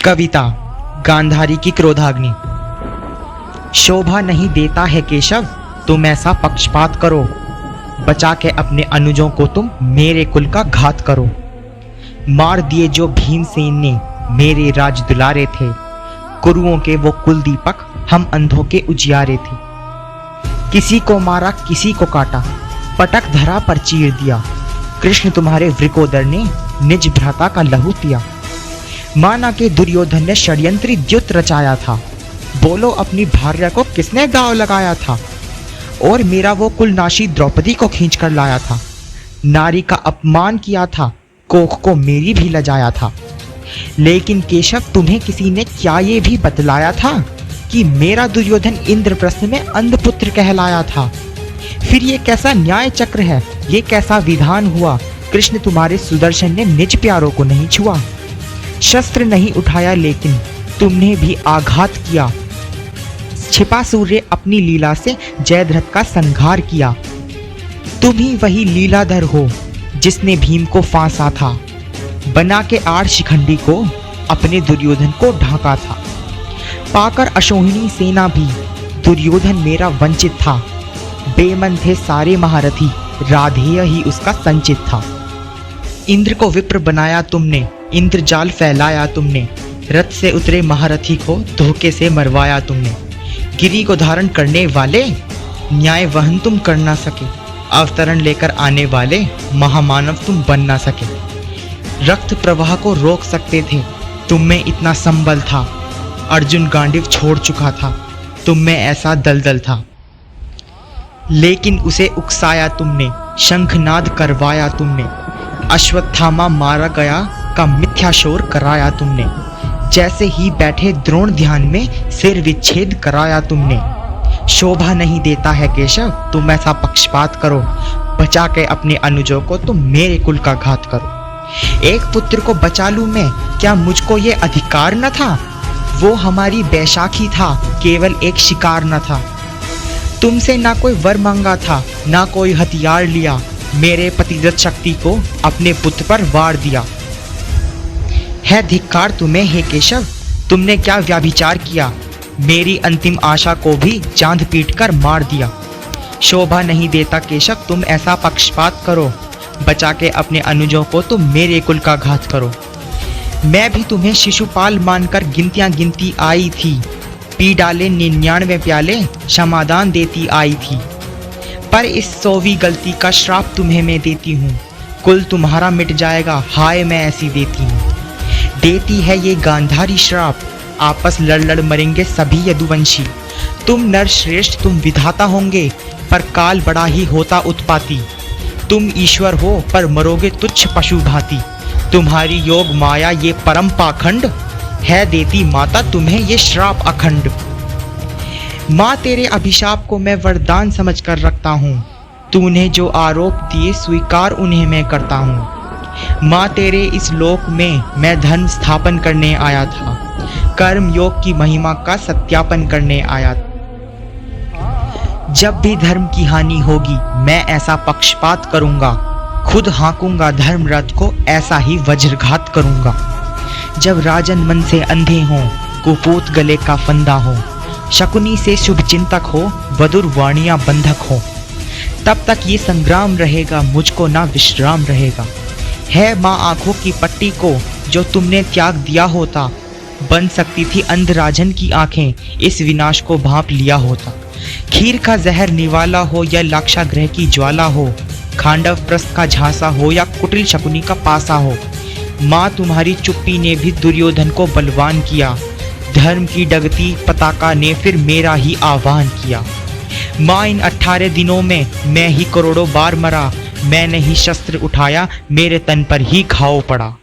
कविता गांधारी की क्रोधाग्नि। शोभा नहीं देता है केशव तुम ऐसा पक्षपात करो, बचा के अपने अनुजों को तुम मेरे कुल का घात करो। मार दिए जो भीमसेन ने मेरे राज दुलारे थे, कुरुओं के वो कुल दीपक हम अंधों के उजियारे थे। किसी को मारा किसी को काटा, पटक धरा पर चीर दिया, कृष्ण तुम्हारे वृकोदर ने निज भ्राता का लहू पिया। माना के दुर्योधन ने षड्यंत्री द्युत रचाया था, बोलो अपनी भार्या को किसने दांव लगाया था। और मेरा वो कुलनाशी द्रौपदी को खींच कर लाया था, नारी का अपमान किया था, कोख को मेरी भी लजाया था। लेकिन केशव तुम्हें किसी ने क्या ये भी बतलाया था कि मेरा दुर्योधन इंद्रप्रस्थ में अंधपुत्र कहलाया था। फिर ये कैसा न्याय चक्र है, ये कैसा विधान हुआ, कृष्ण तुम्हारे सुदर्शन ने निज प्यारों को नहीं छुआ। शस्त्र नहीं उठाया लेकिन तुमने भी आघात किया, छिपा सूर्य अपनी लीला से जयद्रथ का संहार किया। तुम ही वही लीलाधर हो जिसने भीम को फांसा था, बना के आड़ शिखंडी को अपने दुर्योधन को ढांका था। पाकर अशोहिनी सेना भी दुर्योधन मेरा वंचित था, बेमन थे सारे महारथी, राधेय ही उसका संचित था। इंद्र को विप्र बनाया तुमने, इंद्रजाल फैलाया तुमने, रथ से उतरे महारथी को धोखे से मरवाया तुमने। गिरी को धारण करने वाले न्याय वहन तुम कर ना सके, अवतरण लेकर आने वाले महामानव तुम बन ना सके। रक्त प्रवाह को रोक सकते थे, तुम में इतना संबल था, अर्जुन गांडीव छोड़ चुका था, तुम में ऐसा दलदल था। लेकिन उसे उकसाया तुमने, शंखनाद करवाया तुमने, अश्वत्थामा मारा गया का मिथ्या शोर कराया तुमने। जैसे ही बैठे द्रोण ध्यान में सिर विच्छेद कराया तुमने। शोभा नहीं देता है केशव तुम ऐसा पक्षपात करो, बचा के अपने अनुजों को तुम मेरे कुल का घात करो। एक पुत्र को बचा लूं मैं, क्या मुझको ये अधिकार न था। वो हमारी बैशाखी था, केवल एक शिकार न था। तुमसे ना कोई वर मांगा था, ना कोई हथियार लिया, मेरे पतिव्रत शक्ति को अपने पुत्र पर वार दिया। है धिक्कार तुम्हें हे केशव, तुमने क्या व्याभिचार किया, मेरी अंतिम आशा को भी चांद पीट कर मार दिया। शोभा नहीं देता केशव तुम ऐसा पक्षपात करो, बचा के अपने अनुजों को तुम मेरे कुल का घात करो। मैं भी तुम्हें शिशुपाल मानकर गिनतियां गिनती आई थी, पी डाले 99 प्याले क्षमादान देती आई थी। पर इस 100वीं गलती का श्राप तुम्हें मैं देती हूँ, कुल तुम्हारा मिट जाएगा, हाय मैं ऐसी देती हूँ। देती है ये गांधारी श्राप, आपस लड़ लड़ मरेंगे सभी यदुवंशी। तुम नर श्रेष्ठ तुम विधाता होंगे, पर काल बड़ा ही होता उत्पाती। तुम ईश्वर हो पर मरोगे तुच्छ पशु भांति, तुम्हारी योग माया ये परम पाखंड, है देती माता तुम्हें ये श्राप अखंड। माँ तेरे अभिशाप को मैं वरदान समझ कर रखता हूँ, तूने जो आरोप दिए स्वीकार उन्हें मैं करता हूँ। माँ तेरे इस लोक में मैं धर्म स्थापन करने आया था, कर्म योग की महिमा का सत्यापन करने आया था। जब भी धर्म की हानि होगी मैं ऐसा पक्षपात करूँगा, खुद हाँकूंगा धर्म रथ को ऐसा ही वज्रघात करूँगा। जब राजन मन से अंधे हों, कुपूत गले का फंदा हो, शकुनी से शुभ चिंतक हो, वधुर वाणियाँ बंधक हो, तब तक ये संग्राम रहेगा, मुझको ना विश्राम रहेगा। है माँ आंखों की पट्टी को जो तुमने त्याग दिया होता, बन सकती थी अंधराजन की आंखें, इस विनाश को भांप लिया होता। खीर का जहर निवाला हो या लाक्षागृह की ज्वाला हो, खांडव प्रस्थ का झांसा हो या कुटिल शकुनी का पासा हो, माँ तुम्हारी चुप्पी ने भी दुर्योधन को बलवान किया, धर्म की डगती पताका ने फिर मेरा ही आह्वान किया। माँ इन 18 दिनों में मैं ही करोड़ों बार मरा, मैंने ही शस्त्र उठाया, मेरे तन पर ही घाव पड़ा।